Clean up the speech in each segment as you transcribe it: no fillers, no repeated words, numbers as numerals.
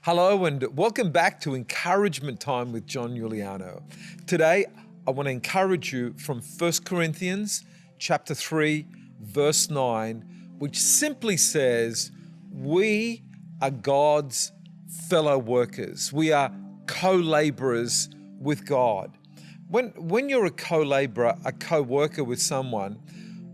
Hello and welcome back to Encouragement Time with John Giuliano. Today, I want to encourage you from 1 Corinthians chapter 3, verse 9, which simply says, we are God's fellow workers. We are co-laborers with God. When you're a co-laborer, a co-worker with someone,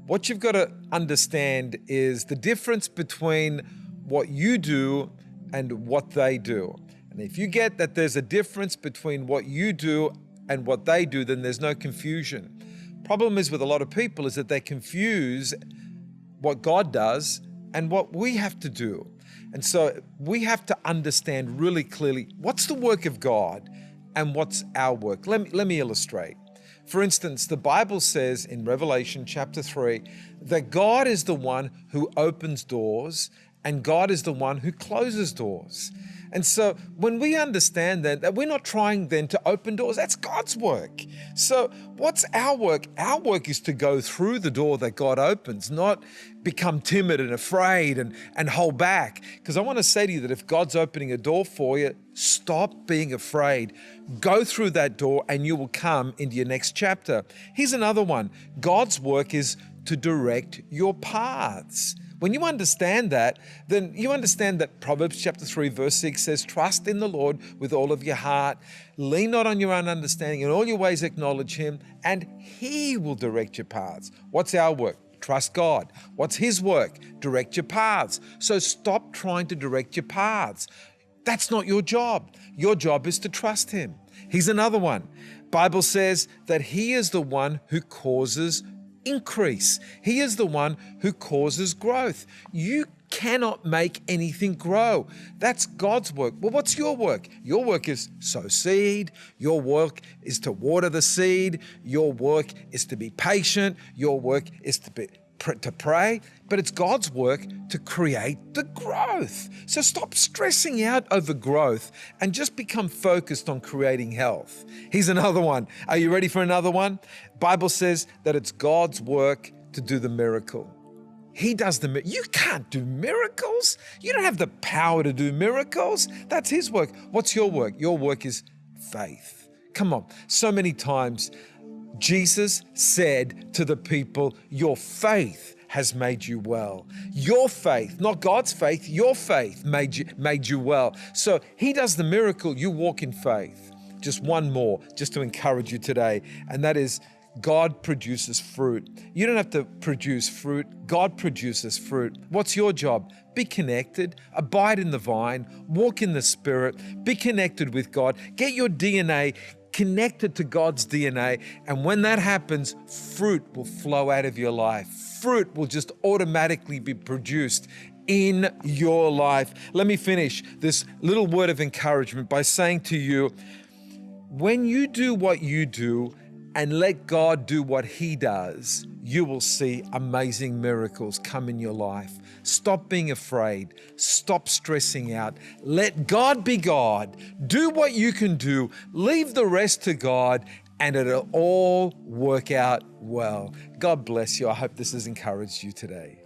what you've got to understand is the difference between what you do and what they do. And if you get that there's a difference between what you do and what they do, then there's no confusion. Problem is with a lot of people is that they confuse what God does and what we have to do. And so we have to understand really clearly what's the work of God and what's our work. Let me illustrate. For instance, the Bible says in Revelation chapter 3 that God is the one who opens doors and God is the one who closes doors. And so when we understand that we're not trying then to open doors, that's God's work. So what's our work? Our work is to go through the door that God opens, not become timid and afraid and hold back. Because I want to say to you that if God's opening a door for you, stop being afraid. Go through that door and you will come into your next chapter. Here's another one. God's work is to direct your paths. When you understand that, then you understand that Proverbs chapter 3 verse 6 says, trust in the Lord with all of your heart, lean not on your own understanding, in all your ways acknowledge Him, and He will direct your paths. What's our work? Trust God. What's His work? Direct your paths. So stop trying to direct your paths. That's not your job. Your job is to trust Him. Here's another one. Bible says that He is the one who causes increase. He is the one who causes growth. You cannot make anything grow. That's God's work. Well, what's your work? Your work is sow seed. Your work is to water the seed. Your work is to be patient. Your work is to pray, but it's God's work to create the growth. So stop stressing out over growth and just become focused on creating health. Here's another one. Are you ready for another one? Bible says that it's God's work to do the miracle. He does the miracle. You can't do miracles. You don't have the power to do miracles. That's His work. What's your work? Your work is faith. Come on. So many times Jesus said to the people, your faith has made you well. Your faith, not God's faith, your faith made you well. So He does the miracle, you walk in faith. Just one more, just to encourage you today, and that is God produces fruit. You don't have to produce fruit. God produces fruit. What's your job? Be connected, abide in the vine, walk in the Spirit, be connected with God, get your DNA connected to God's DNA. And when that happens, fruit will flow out of your life. Fruit will just automatically be produced in your life. Let me finish this little word of encouragement by saying to you, when you do what you do and let God do what He does, you will see amazing miracles come in your life. Stop being afraid. Stop stressing out. Let God be God. Do what you can do. Leave the rest to God, and it'll all work out well. God bless you. I hope this has encouraged you today.